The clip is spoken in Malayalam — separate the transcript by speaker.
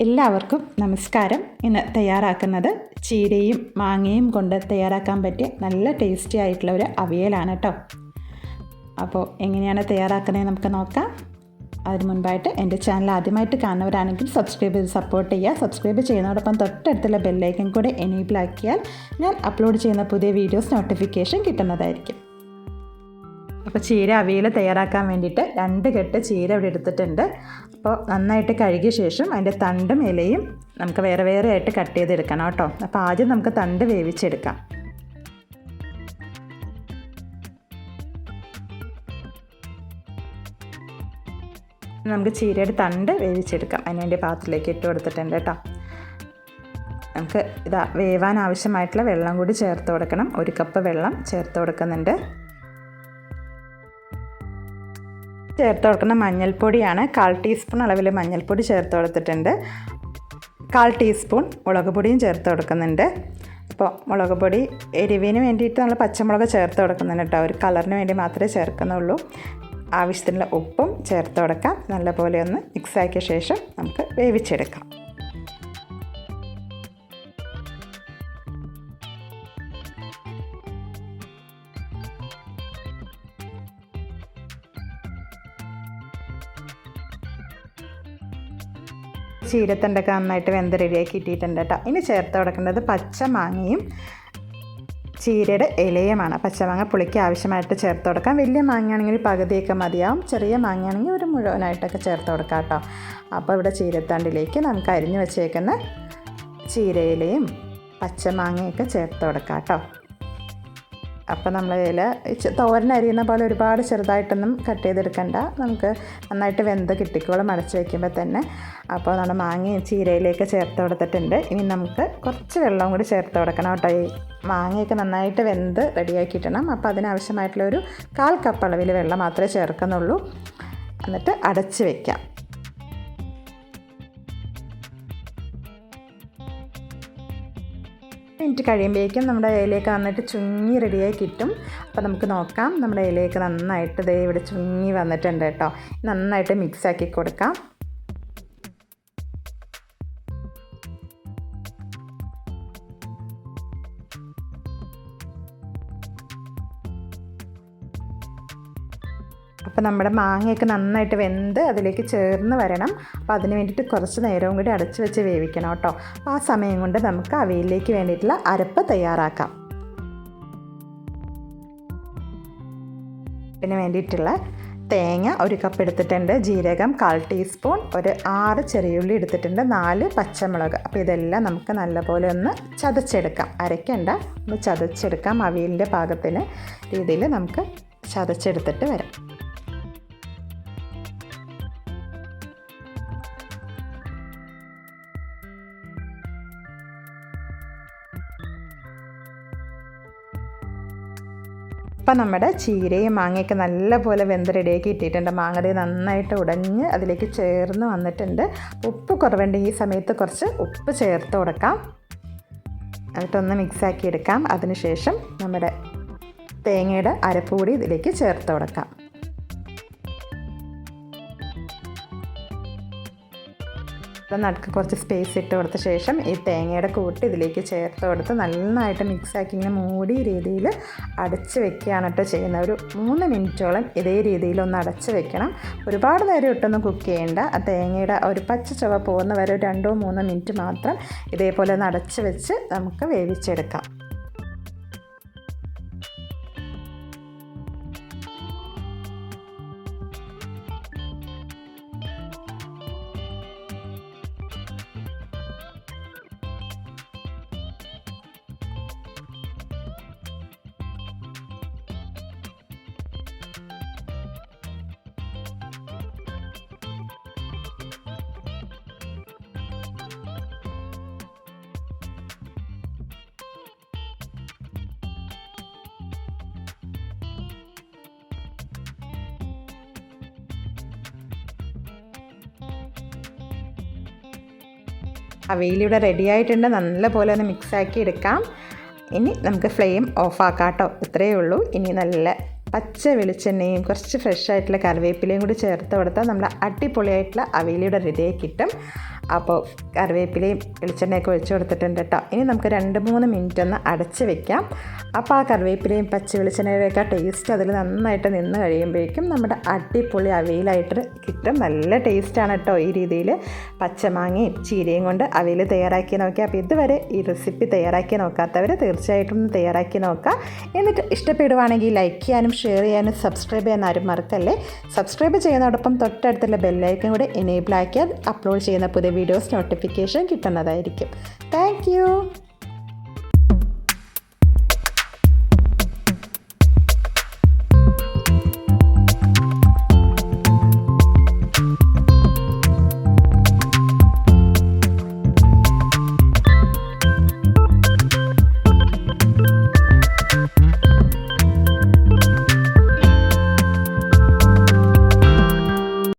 Speaker 1: എല്ലാവർക്കും നമസ്കാരം. ഇന്ന് തയ്യാറാക്കുന്നത് ചീരയും മാങ്ങയും കൊണ്ട് തയ്യാറാക്കാൻ പറ്റിയ നല്ല ടേസ്റ്റി ആയിട്ടുള്ള ഒരു അവിയലാണ് കേട്ടോ. അപ്പോൾ എങ്ങനെയാണ് തയ്യാറാക്കുന്നത് നമുക്ക് നോക്കാം. അതിന് മുൻപായിട്ട് എൻ്റെ ചാനൽ ആദ്യമായിട്ട് കാണുന്നവരാണെങ്കിൽ സബ്സ്ക്രൈബ് ചെയ്ത് സപ്പോർട്ട് ചെയ്യുക. സബ്സ്ക്രൈബ് ചെയ്യുന്നതോടൊപ്പം തൊട്ടടുത്തുള്ള ബെല്ലൈക്കൻ കൂടെ എനേബിൾ ആക്കിയാൽ ഞാൻ അപ്ലോഡ് ചെയ്യുന്ന പുതിയ വീഡിയോസ് നോട്ടിഫിക്കേഷൻ കിട്ടുന്നതായിരിക്കും. അപ്പോൾ ചീര അവിയൽ തയ്യാറാക്കാൻ വേണ്ടിയിട്ട് 2 കെട്ട് ചീര ഇവിടെ എടുത്തിട്ടുണ്ട്. അപ്പോൾ നന്നായിട്ട് കഴുകിയ ശേഷം അതിൻ്റെ തണ്ടും ഇലയും നമുക്ക് വേറെ വേറെ ആയിട്ട് കട്ട് ചെയ്തെടുക്കണം കേട്ടോ. അപ്പോൾ ആദ്യം നമുക്ക് തണ്ട് വേവിച്ചെടുക്കാം. നമുക്ക് ചീരയുടെ തണ്ട് വേവിച്ചെടുക്കാം. അതിനുവേണ്ടി പാത്രത്തിലേക്ക് ഇട്ട് കൊടുത്തിട്ടുണ്ട് കേട്ടോ. നമുക്ക് വേവാൻ ആവശ്യമായിട്ടുള്ള വെള്ളം കൂടി ചേർത്ത് കൊടുക്കണം. 1 കപ്പ് വെള്ളം ചേർത്ത് കൊടുക്കുന്നുണ്ട്. ചേർത്ത് കൊടുക്കുന്ന മഞ്ഞൾപ്പൊടിയാണ് 1/4 ടീസ്പൂൺ അളവിൽ മഞ്ഞൾപ്പൊടി ചേർത്ത് കൊടുത്തിട്ടുണ്ട്. 1/4 ടീസ്പൂൺ മുളക് പൊടിയും ചേർത്ത് കൊടുക്കുന്നുണ്ട്. അപ്പോൾ മുളക് പൊടി എരിവിന് വേണ്ടിയിട്ട് നമ്മൾ പച്ചമുളക് ചേർത്ത് കൊടുക്കുന്നുണ്ട് കേട്ടോ. ഒരു കളറിന് വേണ്ടി മാത്രമേ ചേർക്കുന്നുള്ളൂ. ആവശ്യത്തിനുള്ള ഉപ്പും ചേർത്ത് കൊടുക്കാം. നല്ലപോലെ ഒന്ന് മിക്സാക്കിയ ശേഷം നമുക്ക് വേവിച്ചെടുക്കാം. ചീരത്തണ്ടൊക്കെ നന്നായിട്ട് വെന്ത് റെഡിയാക്കി ഇട്ടിട്ടുണ്ട് കേട്ടോ. ഇനി ചേർത്ത് കൊടുക്കേണ്ടത് പച്ചമാങ്ങയും ചീരയുടെ ഇലയുമാണ്. പച്ചമാങ്ങ പുളിക്ക് ആവശ്യമായിട്ട് ചേർത്ത് കൊടുക്കാം. വലിയ മാങ്ങയാണെങ്കിൽ പകുതിയൊക്കെ മതിയാവും. ചെറിയ മാങ്ങയാണെങ്കിൽ ഒരു മുഴുവനായിട്ടൊക്കെ ചേർത്ത് കൊടുക്കാം കേട്ടോ. അപ്പോൾ ഇവിടെ ചീരത്തണ്ടിലേക്ക് നമുക്ക് അരിഞ്ഞു വെച്ചേക്കുന്ന ചീരയിലയും പച്ചമാങ്ങയൊക്കെ ചേർത്ത് കൊടുക്കാം കേട്ടോ. അപ്പോൾ നമ്മൾ ഇല തോരൻ അരിയുന്ന പോലെ ഒരുപാട് ചെറുതായിട്ടൊന്നും കട്ട് ചെയ്തെടുക്കണ്ട. നമുക്ക് നന്നായിട്ട് വെന്ത് കിട്ടിക്കോളും അടച്ച് വയ്ക്കുമ്പോൾ തന്നെ. അപ്പോൾ നമ്മൾ മാങ്ങയും ചീരയിലേക്ക് ചേർത്ത് കൊടുത്തിട്ടുണ്ട്. ഇനി നമുക്ക് കുറച്ച് വെള്ളം കൂടി ചേർത്ത് കൊടുക്കണം കേട്ടോ. ഈ മാങ്ങയൊക്കെ നന്നായിട്ട് വെന്ത് റെഡിയാക്കിയിട്ടണം. അപ്പോൾ അതിനാവശ്യമായിട്ടുള്ള ഒരു 1/4 കപ്പ് അളവിൽ വെള്ളം മാത്രമേ ചേർക്കുന്നുള്ളൂ. എന്നിട്ട് അടച്ച് വയ്ക്കാം. മിനിറ്റ് കഴിയുമ്പോഴേക്കും നമ്മുടെ ഇലയൊക്കെ നന്നായിട്ട് ചുങ്ങി റെഡിയായി കിട്ടും. അപ്പോൾ നമുക്ക് നോക്കാം. നമ്മുടെ ഇലയൊക്കെ നന്നായിട്ട് ഇവിടെ ചുങ്ങി വന്നിട്ടുണ്ട് കേട്ടോ. നന്നായിട്ട് മിക്സാക്കി കൊടുക്കാം. അപ്പോൾ നമ്മുടെ മാങ്ങയൊക്കെ നന്നായിട്ട് വെന്ത് അതിലേക്ക് ചേർന്ന് വരണം. അപ്പോൾ അതിന് വേണ്ടിയിട്ട് കുറച്ച് നേരവും കൂടി അടച്ച് വെച്ച് വേവിക്കണം കേട്ടോ. അപ്പോൾ ആ സമയം കൊണ്ട് നമുക്ക് അവിയലിലേക്ക് വേണ്ടിയിട്ടുള്ള അരപ്പ് തയ്യാറാക്കാം. ഇതിന് വേണ്ടിയിട്ടുള്ള തേങ്ങ 1 കപ്പ് എടുത്തിട്ടുണ്ട്. ജീരകം 1/4 ടീസ്പൂൺ, ഒരു 6 ചെറിയുള്ളി എടുത്തിട്ടുണ്ട്, 4 പച്ചമുളക്. അപ്പോൾ ഇതെല്ലാം നമുക്ക് നല്ലപോലെ ഒന്ന് ചതച്ചെടുക്കാം. അരയ്ക്കണ്ട, ഒന്ന് ചതച്ചെടുക്കാം. അവിയലിൻ്റെ പാകത്തിന് രീതിയിൽ നമുക്ക് ചതച്ചെടുത്തിട്ട് വരാം. ഇപ്പം നമ്മുടെ ചീരയും മാങ്ങയൊക്കെ നല്ലപോലെ വെന്ത് റെഡിയാക്കി ഇട്ടിട്ടുണ്ട്. മാങ്ങയുടെ നന്നായിട്ട് ഉടഞ്ഞ് അതിലേക്ക് ചേർന്ന് വന്നിട്ടുണ്ട്. ഉപ്പ് കുറവുണ്ടെങ്കിൽ ഈ സമയത്ത് കുറച്ച് ഉപ്പ് ചേർത്ത് കൊടുക്കാം. എന്നിട്ടൊന്ന് മിക്സാക്കി എടുക്കാം. അതിനുശേഷം നമ്മുടെ തേങ്ങയുടെ അരപ്പ് കൂടി ഇതിലേക്ക് ചേർത്ത് കൊടുക്കാം. നടുക്ക് കുറച്ച് സ്പേസ് ഇട്ട് കൊടുത്ത ശേഷം ഈ തേങ്ങയുടെ കൂട്ട് ഇതിലേക്ക് ചേർത്ത് കൊടുത്ത് നന്നായിട്ട് മിക്സാക്കി ഇങ്ങനെ മൂടി രീതിയിൽ അടച്ച് വെക്കുകയാണ് കേട്ടോ ചെയ്യുന്നത്. ഒരു 3 മിനിറ്റോളം ഇതേ രീതിയിലൊന്ന് അടച്ച് വെക്കണം. ഒരുപാട് നേരം ഇട്ടൊന്നും കുക്ക് ചെയ്യേണ്ട. ആ തേങ്ങയുടെ ഒരു പച്ച ചുവ പോകുന്ന വരെ 2-3 മിനിറ്റ് മാത്രം ഇതേപോലെ ഒന്ന് അടച്ച് വെച്ച് നമുക്ക് വേവിച്ചെടുക്കാം. അവിയലിവിടെ റെഡി ആയിട്ടുണ്ട്. നല്ലപോലെ ഒന്ന് മിക്സാക്കി എടുക്കാം. ഇനി നമുക്ക് ഫ്ലെയിം ഓഫാക്കാം കേട്ടോ. ഇത്രയേ ഉള്ളൂ. ഇനി നല്ല പച്ച വെളിച്ചെണ്ണയും കുറച്ച് ഫ്രഷ് ആയിട്ടുള്ള കറിവേപ്പിലയും കൂടി ചേർത്ത് കൊടുത്താൽ നമ്മുടെ അടിപൊളിയായിട്ടുള്ള അവിയലിയുടെ റെഡിയായി കിട്ടും. അപ്പോൾ കറിവേപ്പിലയും വെളിച്ചെണ്ണയൊക്കെ ഒഴിച്ച് കൊടുത്തിട്ടുണ്ട് കേട്ടോ. ഇനി നമുക്ക് 2-3 മിനിറ്റ് ഒന്ന് അടച്ച് വെക്കാം. അപ്പോൾ ആ കറിവേപ്പിലയും പച്ച വെളിച്ചെണ്ണയുടെയൊക്കെ ടേസ്റ്റ് അതിൽ നന്നായിട്ട് നിന്ന് കഴിയുമ്പോഴേക്കും നമ്മുടെ അടിപൊളി അവിയലായിട്ട് കിട്ടും. നല്ല ടേസ്റ്റാണ് കേട്ടോ ഈ രീതിയിൽ പച്ചമാങ്ങയും ചീരയും കൊണ്ട് അവിയൽ തയ്യാറാക്കി നോക്കി. അപ്പോൾ ഇതുവരെ ഈ റെസിപ്പി തയ്യാറാക്കി നോക്കാത്തവർ തീർച്ചയായിട്ടും ഒന്ന് തയ്യാറാക്കി നോക്കുക. എന്നിട്ട് ഇഷ്ടപ്പെടുവാണെങ്കിൽ ലൈക്ക് ചെയ്യാനും ഷെയർ ചെയ്യാനും സബ്സ്ക്രൈബ് ചെയ്യാൻ ആരും മറക്കല്ലേ. സബ്സ്ക്രൈബ് ചെയ്യുന്നതോടൊപ്പം തൊട്ടടുത്തുള്ള ബെല്ലൈക്കൺ കൂടെ എനേബിൾ ആക്കിയാൽ അപ്ലോഡ് ചെയ്യുന്ന പുതിയ വീഡിയോസ് നോട്ടിഫിക്കേഷൻ കിട്ടുന്നതായിരിക്കും. താങ്ക്